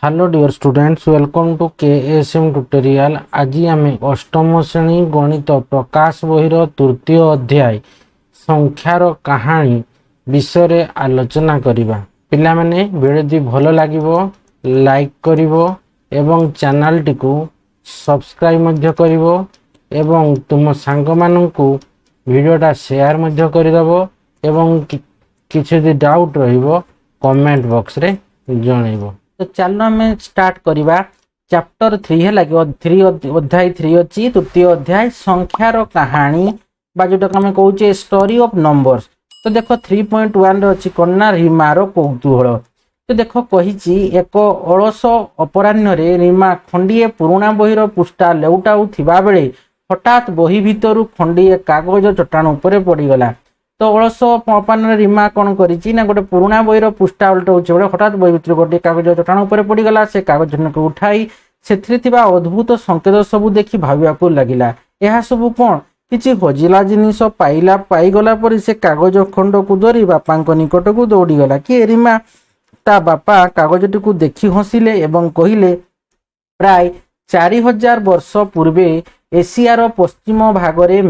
Hello dear students, welcome to KSM tutorial. आज आम अष्टम श्रेणी गणित प्रकाश बहिर तृतीय अध्याय संख्यार कहानी विषय आलोचना करिबा। पिला माने वीडियो भल लागिबो लाइक करिवो एवं चैनल टिकु सब्सक्राइब मध्य करिवो एवं तुम सांग माननकु वीडियोटा शेयर मध्य करिदबो एवं किछि दि डाउट रहिबो कमेंट बॉक्स रे जणैबो। तो चलो आम स्टार्ट करवा चैप्टर 3 है लगे अध्याय 3 अच्छी तृतीय अध्याय संख्यार कहानी बा जोटा आम कहे स्टोरी ऑफ नंबर्स। तो देख 3.1 अच्छी कन्ना रीमार कौतूहल। तो देख कही एक अलस अपराह्न रीमा खंडीए पुराणा बहीर पृष्ठा लेउटाउथिबा बेले हठात बही भितर खंडीए कागज चट्टाण उपरे पड़गला। तो अलस अपराह्न रीमा कौन करी ना गोटे पुराणा बहीर पृष्ठा उल्टाऊे बेले हठात बही भितर गोटे कागज चट्टाण उपरे पड़गला। से कागज को उठाई से अद्भुत संकेत सबू देखी भाविया लगिला। यह सबू कौन किसी हजिला जिनिस पाइला पाईगला पर से कागज खंड को धरी बापा निकट को दौड़ीगला। कि रीमा ता बापा कागजटी को देखी हसिले एवं कहिले प्राय 4000 वर्ष पूर्वे एशियार पश्चिम भागरे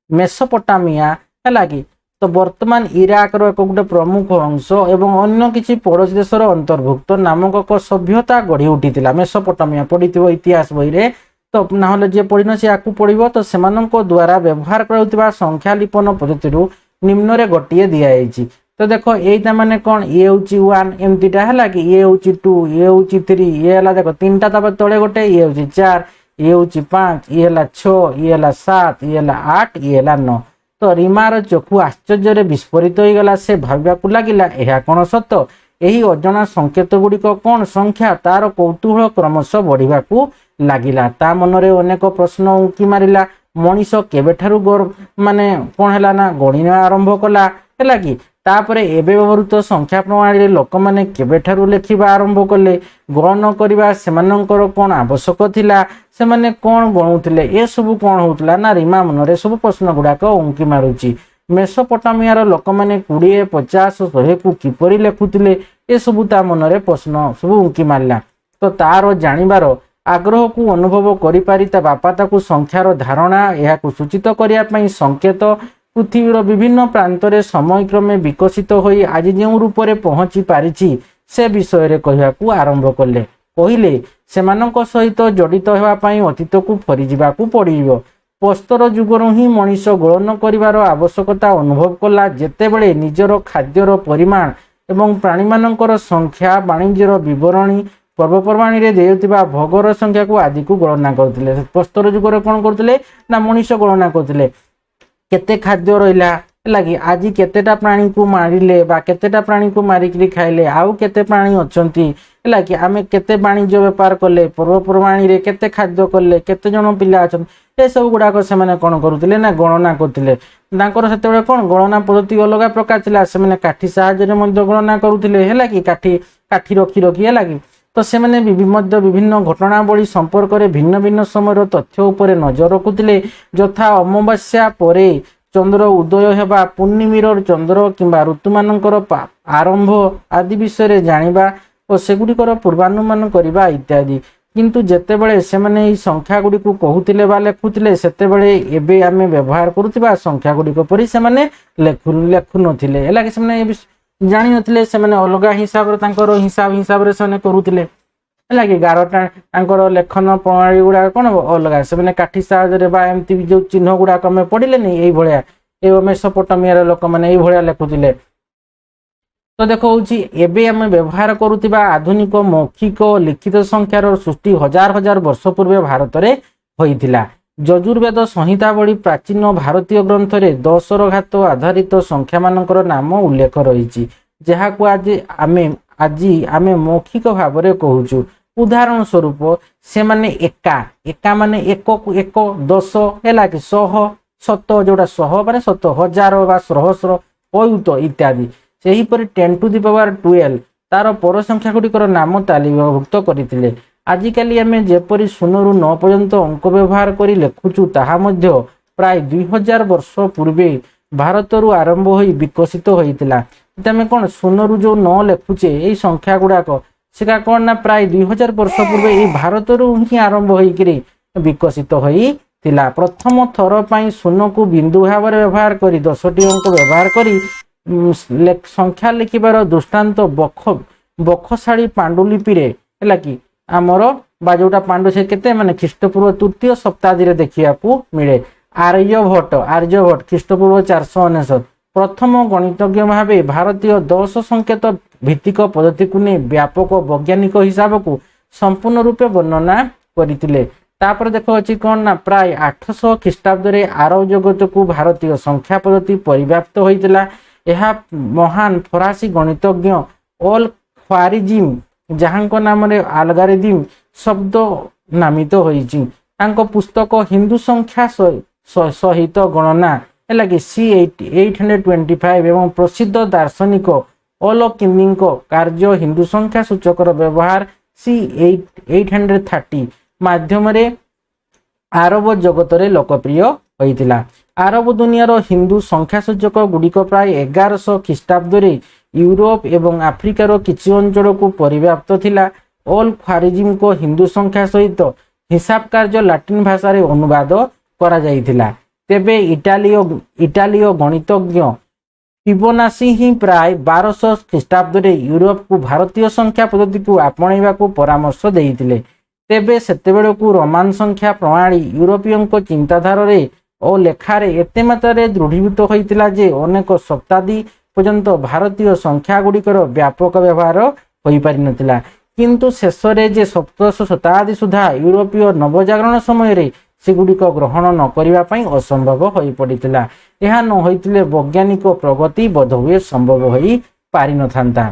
मेसोपोटामिया है तो वर्तमान इराक रो एक गोटे प्रमुख अंश एवं अन्य किसी पड़ोसी देशर अंतर्भुक्त नामक एक सभ्यता गढ़ी उठी मेसोपोटामिया पढ़ी इतिहास बही रे। तो ना जे पढ़ी से आपको पढ़ो तो से द्वारा व्यवहार कर संख्या लिपन पद्धति निम्न रे गोटे दिखाई। तो देख यहीटा माने कौन ये हूँ 1 एमतीटा है कि ये हूँ 2 ये हूँ 3 ये है देख 3टा तले गोटे ये हूँ 4 ये हूँ 5 ये है 6 ये है 7 ये है 8 ये है 9। तो रीमार चक्षु आश्चर्य विस्फोरित हो गला। से भाविया लगिला यह कौन सत यही अजना संकेत गुड़िक कौन संख्या तार कौतूहल क्रमश बढ़िया लगिला। ता मनरे अनेक प्रश्न उंकी मारिला। मनीष केबेठारु माने कौन है ना गणित आरंभ कला है कि तापरे एबे व्यवहृत संख्या प्रणाली लोक मैंने केबेठारु लेखिबा आरंभ कले गणन करबा सेमानंकर कौन आवश्यक थिला से माने कौन गणुथिले ए सब कौन होतला ना रीमा मनरे सब प्रश्न गुड़ाक उंकी मारुची। मेसोपोटामियार लोक मैंने 20 50 100 को किपरि लेखुथिले ए सब ता मनरे प्रश्न सब उंकी मारला। तो तार जानिबार आग्रह को अनुभव करि पारि ता बापा ताकू संख्यार धारणा यह सूचित करिया पई संकेत पृथ्वीर विभिन्न प्रांतरे समयक्रमे विकसित होई आज जो रूप में पहुंची पारिछि से विषय रे कहवाकू आरंभ कले। कहिले सेमानक सहित जड़ित होगा पई अतीत को फेरी जावाकू पड़िबो। प्रस्तर युगरु ही मनीष गणन करिवार आवश्यकता अनुभव कला जेतेबेले निजर खाद्यर परिमाण एवं प्राणी मानकर संख्या वाणिज्यर विवरणी पर्वपर्वाणी रे देउतिबा भोगर संख्या को आदि को गणना करथिले। प्रस्तर युगर कोन करथिले ना मनीष गणना करथिले केते खाद्य रहिला लगी आज केतेटा प्राणी को मारिले बा केतेटा प्राणी को मारिकरी खाइले आउ केते प्राणी अछंती है कि आमे केते वाणिज्य व्यापार कले पर्वपर्वाणी रे केते खाद्य कले केते जन पिला अछन ए सब गुडाक से माने कोन करूतिले ना गणना करथिले। तांकर सेतेबेले कोन गणना पद्धति अलग प्रकार थिला। से माने काठी सहायता रे मध्य गणना करूतिले हैला कि काठी रखी हैला कि तो से माने विभिन्न घटनावली संपर्क में भिन्न भिन्न समय तथ्य उपरे नजर रखुतिले। यथा अमावास्या परे चंद्र उदय हेबा पूर्णिमीर चंद्र किंबा ऋतुमानकर आरंभ आदि विषय जानिबा और सेगुड़िकर पूर्वानुमान करबा इत्यादि। किंतु जेतेबेले से माने ई संख्या गुडी को कहूतिले बा लेखुतिले सेतेबेले एबे आमे व्यवहार करूतिबा संख्या गुडी परि से माने लेखु नथिले हैला कि से माने जानी नथिले से माने अलग हिसाब रे तांकर हिसाब रे से करूतिले है कि 11टा लेखन प्रणाली गुड़ा कौन अलग से मैंने काठी साहय बा एमती जो चिन्ह गुड़ाक आम पढ़ले नहीं यही भाया ये मेसोपोटामियार लोक मैंने यही भाया लेखुले। तो देख एबे आम व्यवहार करुवा आधुनिक मौखिक लिखित संख्यार सृष्टि हजार हजार वर्ष पूर्व भारत में होइथिला। यजुर्वेद संहिता बड़ी प्राचीन भारतीय ग्रंथ रे 10 घात आधारित संख्या मानकर नाम उल्लेख रही जहाँ को आज आमे मौखिक भाव में कहूचु। उदाहरण स्वरूप से माने एका माने एक 10 है कि 100 100 जोड़ा 100 माने 100 हजार बा सहस्र अयुत इत्यादि से हीपरि 10 टू द पावर 12 तार पर संख्या गुड़िकर नाम तालिकाभुक्त करथिले। आजिकाली आमे जेपरि 0 रु 9 पर्यंत अंक व्यवहार करी लेखुचु ताहा मध्य प्राय 2000 वर्ष पूर्वे भारत रु आरंभ होई विकसित होइतिला। तमे कोन 0 रु जो 9 लेखुचे एई संख्या गुड़ाक সেটা কোণ না প্রায় 2000 বর্ষ পূর্বে এই ଭାରତରୁ ହିଁ ଆରମ୍ଭ ହୋଇକରି ବିକଶିତ ହୋଇଥିଲା। ପ୍ରଥମ ଥର ପାଇଁ ଶୂନକୁ ବିନ୍ଦୁ ଭାବରେ ବ୍ୟବହାର କରି 10ଟି ଅଙ୍କ ବ୍ୟବହାର କରି ସଂଖ୍ୟା ଲେଖିବାର ଦୃଷ୍ଟାନ୍ତ ବଖଶାଳୀ ପାଣ୍ଡୁଲିପିରେ ହେଲା କି ଆମର ବା ଯୋଉଟା ପାଣ୍ଡୁ ସେ କେତେ ମାନେ ଖ୍ରୀଷ୍ଟପୂର୍ବ ତୃତୀୟ ଶତାବ୍ଦୀରେ ଦେଖିବାକୁ ମିଳେ। ଆର୍ଯ୍ୟଭଟ୍ଟ ଖ୍ରୀଷ୍ଟପୂର୍ବ 499 ପ୍ରଥମ ଗଣିତଜ୍ଞ ଭାବେ ଭାରତୀୟ 10 ସଂକେତ ଭିତ୍ତିକ ପଦ୍ଧତିକୁ ନେଇ ବ୍ୟାପକ ବୈଜ୍ଞାନିକ ହିସାବକୁ ସମ୍ପୂର୍ଣ୍ଣ ରୂପେ ବର୍ଣ୍ଣନା କରିଥିଲେ। ତାପରେ ଦେଖ ଅଛି କଣ ନା ପ୍ରାୟ 800 ଖ୍ରୀଷ୍ଟାବ୍ଦରେ ଆରବ ଜଗତକୁ ଭାରତୀୟ ସଂଖ୍ୟା ପଦ୍ଧତି ପରିବ୍ୟାପ୍ତ ହୋଇଥିଲା। ଏହା ମହାନ ଫରାସୀ ଗଣିତଜ୍ଞ ଅଲ ଖ୍ୱାରିଜିମ୍ ଯାହାଙ୍କ ନାମରେ ଆଲଗାରିଦିମ୍ ଶବ୍ଦ ନାମିତ ହୋଇଛି। ତାଙ୍କ ପୁସ୍ତକ ହିନ୍ଦୁ ସଂଖ୍ୟା ସହିତ ଗଣନା ହେଲା କି C825 ଏବଂ ପ୍ରସିଦ୍ଧ ଦାର୍ଶନିକ ଅଲକିନ୍ଦିଙ୍କ କାର୍ଯ୍ୟ ହିନ୍ଦୁ ସଂଖ୍ୟା ସୂଚକର ବ୍ୟବହାର C830 ମାଧ୍ୟମରେ ଆରବ ଜଗତରେ ଲୋକପ୍ରିୟ ହୋଇଥିଲା। ଆରବ ଦୁନିଆର ହିନ୍ଦୁ ସଂଖ୍ୟା ସୂଚକ ଗୁଡ଼ିକ ପ୍ରାୟ 1100 ଖ୍ରୀଷ୍ଟାବ୍ଦରେ ୟୁରୋପ ଏବଂ ଆଫ୍ରିକାର କିଛି ଅଞ୍ଚଳକୁ ପରିବ୍ୟାପ୍ତ ଥିଲା। ଅଲ ଖ୍ୱାରିଜିମ୍ଙ୍କ ହିନ୍ଦୁ ସଂଖ୍ୟା ସହିତ ହିସାବ କାର୍ଯ୍ୟ ଲାଟିନ ଭାଷାରେ ଅନୁବାଦ କରାଯାଇଥିଲା। ତେବେ ଇଟାଲୀୟ ଗଣିତଜ୍ଞ ଫିବୋନାସି ହିଁ ପ୍ରାୟ 1200 ଖ୍ରୀଷ୍ଟାବ୍ଦରେ ୟୁରୋପକୁ ଭାରତୀୟ ସଂଖ୍ୟା ପଦ୍ଧତିକୁ ଆପଣେଇବାକୁ ପରାମର୍ଶ ଦେଇଥିଲେ। ତେବେ ସେତେବେଳକୁ ରୋମାନ ସଂଖ୍ୟା ପ୍ରଣାଳୀ ୟୁରୋପୀୟଙ୍କ ଚିନ୍ତାଧାରାରେ ଓ ଲେଖାରେ ଏତେ ମାତ୍ରାରେ ଦୃଢ଼ୀଭୂତ ହୋଇଥିଲା ଯେ ଅନେକ ଶତାବ୍ଦୀ ପର୍ଯ୍ୟନ୍ତ ଭାରତୀୟ ସଂଖ୍ୟା ଗୁଡ଼ିକର ବ୍ୟାପକ ବ୍ୟବହାର ହୋଇପାରିନଥିଲା। କିନ୍ତୁ ଶେଷରେ ଯେ 17ଶ ଶତାବ୍ଦୀ ସୁଦ୍ଧା ୟୁରୋପୀୟ ନବଜାଗରଣ ସମୟରେ ସେଗୁଡ଼ିକ ଗ୍ରହଣ ନ କରିବା ପାଇଁ ଅସମ୍ଭବ ହୋଇପଡ଼ିଥିଲା। ଏହା ନ ହୋଇଥିଲେ ବୈଜ୍ଞାନିକ ପ୍ରଗତି ବୋଧହୁଏ ସମ୍ଭବ ହୋଇପାରିନଥାନ୍ତା।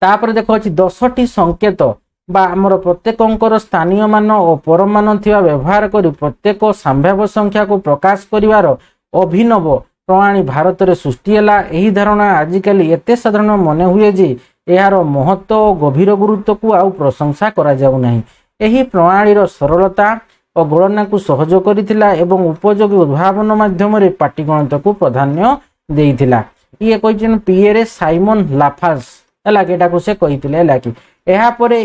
ତାପରେ ଦେଖ ଅଛି 10ଟି ସଂକେତ ବା ଆମର ପ୍ରତ୍ୟେକ ଅଙ୍କର ସ୍ଥାନୀୟ ମାନ ଓ ପରମାନ ଥିବା ବ୍ୟବହାର କରି ପ୍ରତ୍ୟେକ ସମ୍ଭାବ୍ୟ ସଂଖ୍ୟାକୁ ପ୍ରକାଶ କରିବାର ଅଭିନବ ପ୍ରଣାଳୀ ଭାରତରେ ସୃଷ୍ଟି ହେଲା। ଏହି ଧାରଣା ଆଜିକାଲି ଏତେ ସାଧାରଣ ମନେ ହୁଏ ଯେ ଏହାର ମହତ୍ତ୍ୱ ଓ ଗଭୀର ଗୁରୁତ୍ୱକୁ ଆଉ ପ୍ରଶଂସା କରାଯାଉନାହିଁ। ଏହି ପ୍ରଣାଳୀର ସରଳତା ଓ ଗଣନାକୁ ସହଜ କରିଥିଲା ଏବଂ ଉପଯୋଗୀ ଉଦ୍ଭାବନ ମାଧ୍ୟମରେ ପାଟିଗଣିତକୁ ପ୍ରାଧାନ୍ୟ ଦେଇଥିଲା। ଇଏ କହିଛନ୍ତି ପିଏରେ ସାଇମନ ଲାଫାସ୍ ହେଲା କି ଏଟାକୁ ସେ କହିଥିଲେ ହେଲା କି ଏହାପରେ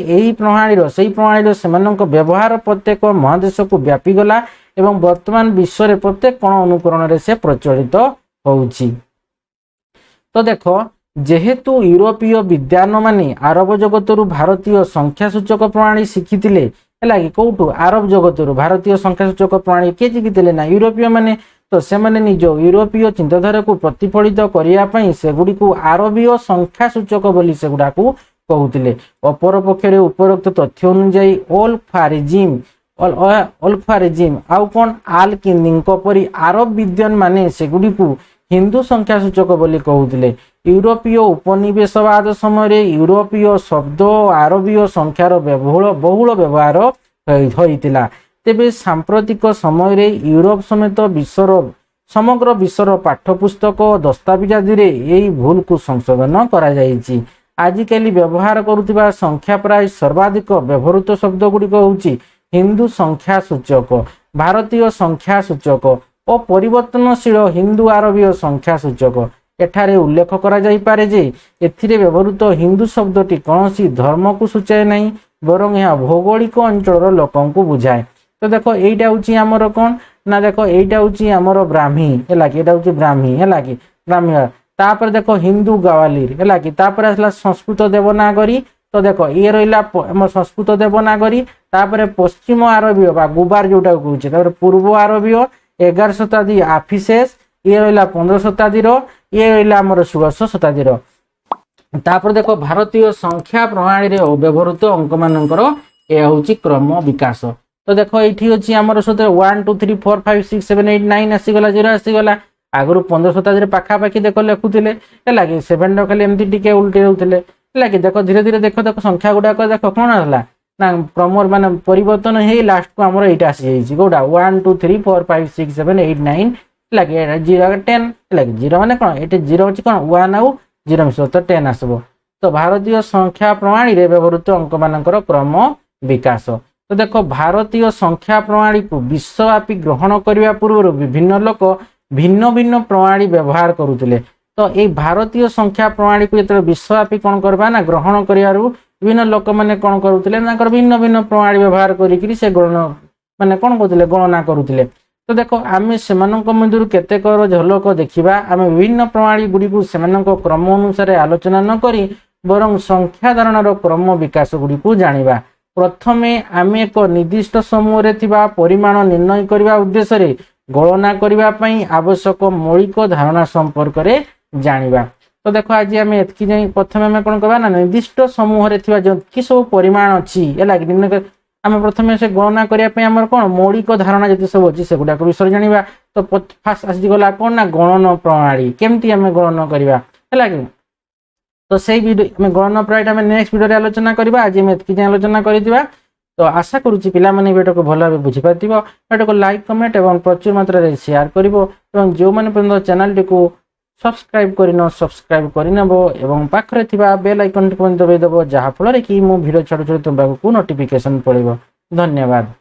ସେଇ ପ୍ରଣାଳୀର ସେମାନଙ୍କ ବ୍ୟବହାର ପ୍ରତ୍ୟେକ ମହାଦେଶକୁ ବ୍ୟାପିଗଲା ଏବଂ ବର୍ତ୍ତମାନ ବିଶ୍ୱରେ ପ୍ରତ୍ୟେକ କୋଣ ଅନୁକରଣରେ ସେ ପ୍ରଚଳିତ ହେଉଛି। ତ ଦେଖ ଯେହେତୁ ୟୁରୋପୀୟ ବିଦ୍ୱାନମାନେ ଆରବ ଜଗତରୁ ଭାରତୀୟ ସଂଖ୍ୟା ସୂଚକ ପ୍ରଣାଳୀ ଶିଖିଥିଲେ ହେଲା କି କୋଉଠୁ ଆରବ ଜଗତରୁ ଭାରତୀୟ ସଂଖ୍ୟା ସୂଚକ ପ୍ରଣାଳୀ କିଏ ଶିଖିଥିଲେ ନା ୟୁରୋପୀୟ ମାନେ। ତ ସେମାନେ ନିଜ ୟୁରୋପୀୟ ଚିନ୍ତାଧାରାକୁ ପ୍ରତିଫଳିତ କରିବା ପାଇଁ ସେଗୁଡ଼ିକୁ ଆରବୀୟ ସଂଖ୍ୟା ସୂଚକ ବୋଲି ସେଗୁଡ଼ାକୁ କହୁଥିଲେ। ଅପରପକ୍ଷରେ ଉପରୋକ୍ତ ତଥ୍ୟ ଅନୁଯାୟୀ ଅଲ ଖ୍ୱାରିଜିମ୍ ଆଉ କଣ ଆଲକିନ୍ଦିଙ୍କ ପରି ଆରବ ବିଦ୍ୱାନ ମାନେ ସେଗୁଡ଼ିକୁ ହିନ୍ଦୁ ସଂଖ୍ୟା ସୂଚକ ବୋଲି କହୁଥିଲେ। ୟୁରୋପୀୟ ଉପନିବେଶବାଦ ସମୟରେ ୟୁରୋପୀୟ ଶବ୍ଦ ଓ ଆରବୀୟ ସଂଖ୍ୟାର ବହୁଳ ବ୍ୟବହାର ହୋଇଥିଲା। ତେବେ ସାମ୍ପ୍ରତିକ ସମୟରେ ୟୁରୋପ ସମେତ ସମଗ୍ର ବିଶ୍ୱର ପାଠ୍ୟପୁସ୍ତକ ଓ ଦସ୍ତାବିଜ ଆଦିରେ ଏହି ଭୁଲକୁ ସଂଶୋଧନ କରାଯାଇଛି। ଆଜିକାଲି ବ୍ୟବହାର କରୁଥିବା ସଂଖ୍ୟା ପ୍ରାୟ ସର୍ବାଧିକ ବ୍ୟବହୃତ ଶବ୍ଦ ଗୁଡ଼ିକ ହେଉଛି ହିନ୍ଦୁ ସଂଖ୍ୟା ସୂଚକ, ଭାରତୀୟ ସଂଖ୍ୟା ସୂଚକ ଓ ପରିବର୍ତ୍ତନଶୀଳ ହିନ୍ଦୁ ଆରବୀୟ ସଂଖ୍ୟା ସୂଚକ। ଏଠାରେ ଉଲ୍ଲେଖ କରାଯାଇପାରେ ଯେ ଏଥିରେ ବ୍ୟବହୃତ ହିନ୍ଦୁ ଶବ୍ଦଟି କୌଣସି ଧର୍ମକୁ ସୂଚାଏ ନାହିଁ ବରଂ ଏହା ଭୌଗୋଳିକ ଅଞ୍ଚଳର ଲୋକଙ୍କୁ ବୁଝାଏ। ତ ଦେଖ ଏଇଟା ହେଉଛି ଆମର କଣ ନା ଦେଖ ଏଇଟା ହେଉଛି ଆମର ବ୍ରାହ୍ମୀ ହେଲା କି ଏଇଟା ହେଉଛି ବ୍ରାହ୍ମୀ ହେଲା କି ବ୍ରାହ୍ମୀ। ତାପରେ ଦେଖ ହିନ୍ଦୁ ଗାୱାଲିର ହେଲା କି ତାପରେ ଆସିଲା ସଂସ୍କୃତ ଦେବନାଗରୀ। ତ ଦେଖ ଇଏ ରହିଲା ଆମର ସଂସ୍କୃତ ଦେବନାଗରୀ। ତାପରେ ପଶ୍ଚିମ ଆରବୀୟ ବା ଗୁବାର ଯୋଉଟାକୁ କହୁଛେ। ତାପରେ ପୂର୍ବ ଆରବୀୟ 11 ଶତାବ୍ଦୀ ଆଫିସେସ୍, ଇଏ ରହିଲା 15 ଶତାବ୍ଦୀର, ଇଏ ରହିଲା ଆମର 16 ଶତାବ୍ଦୀର। ତାପରେ ଦେଖ ଭାରତୀୟ ସଂଖ୍ୟା ପ୍ରଣାଳୀରେ ବ୍ୟବହୃତ ଅଙ୍କ ମାନଙ୍କର ଏହା ହେଉଛି କ୍ରମ ବିକାଶ। ତ ଦେଖ ଏଇଠି ଅଛି ଆମର ସହିତ 1 2 3 4 5 6 7 8 9 ଆସିଗଲା 0 ଆସିଗଲା। ଆଗରୁ 15 ଶତାବ୍ଦୀରେ ପାଖାପାଖି ଦେଖ ଲେଖୁଥିଲେ ହେଲା କି 7 ଖାଲି ଏମିତି ଟିକେ ଉଲ୍ଟେଇ ଦଉଥିଲେ ହେଲା କି ଦେଖ ଧୀରେ ଧୀରେ ଦେଖ ସଂଖ୍ୟା ଗୁଡାକ ଦେଖ କଣ ହେଲା ନା କ୍ରମର ମାନେ ପରିବର୍ତ୍ତନ ହେଇ ଲାଷ୍ଟକୁ ଆମର ଏଇଟା ଆସିଯାଇଛି କୋଉଟା 1 2 3 4 5 6 7 8 9 ହେଲା କି 0 10 ହେଲା କି 0 ମାନେ କଣ ଏଠି 0 ଅଛି କଣ 1 ଆଉ 0 ମିଶିବ ତ 10 ଆସିବ। ତ ଭାରତୀୟ ସଂଖ୍ୟା ପ୍ରଣାଳୀରେ ବ୍ୟବହୃତ ଅଙ୍କ ମାନଙ୍କର କ୍ରମ ବିକାଶ। ତ ଦେଖ ଭାରତୀୟ ସଂଖ୍ୟା ପ୍ରଣାଳୀକୁ ବିଶ୍ୱବ୍ୟାପୀ ଗ୍ରହଣ କରିବା ପୂର୍ବରୁ ବିଭିନ୍ନ ଲୋକ ଭିନ୍ନ ଭିନ୍ନ ପ୍ରଣାଳୀ ବ୍ୟବହାର କରୁଥିଲେ। तो ये भारतीय संख्या प्रणाली को जो विश्वव्यापी कौन करवा ना ग्रहण कर विभिन्न लोक मैंने कौन करुले भिन्न भिन्न प्रणाली व्यवहार करी से गणना माने कौन कहते गणना करुले। तो देखो आम से मध्य केतेक झलक देखा आम विभिन्न प्रणाली गुड़ी से क्रम अनुसार आलोचना न करी बरं संख्या धारण क्रम विकास गुड़ी को जानिबा। प्रथमे आम एक निर्दिष्ट समूह रे थिबा परिमाण निर्णय करने उद्देश्य गणना करने आवश्यक मौलिक धारणा संपर्क में जानिबा। तो देखो आज आम एतकी जाई प्रथम आम कौन कहबा ना निर्दिष्ट समूह रे थिबा कि सब परिमाण अच्छी है आम प्रथम से गणना करने आम कौन मौलिक धारणा जी सब अच्छी से गुड़ाक विषय जानिबा। तो फास्ट आसीगला कौन ना गणन प्रणाली केमती आम गणन करवा है कि तो से गणना प्रणाली आम नेक्स्ट वीडियो आलोचना करवा। आज आम एतकी जाई आलोचना करथिबा। तो आशा करुच्ची पिला माने वीडियो को भल भाव बुझी पार्थिबो। वीडियो को लाइक कमेंट और प्रचुर मात्रा रे शेयर करिवो एवं जो माने पर्यंत चैनल को सब्सक्राइब करिनो सब्सक्राइब करिनबो एवं पाखरे थिबा बेल आइकन को दबाई दबो जहा फल रे कि मो वीडियो छाडु छाडु तुमको नोटिफिकेशन पड़िबो। धन्यवाद।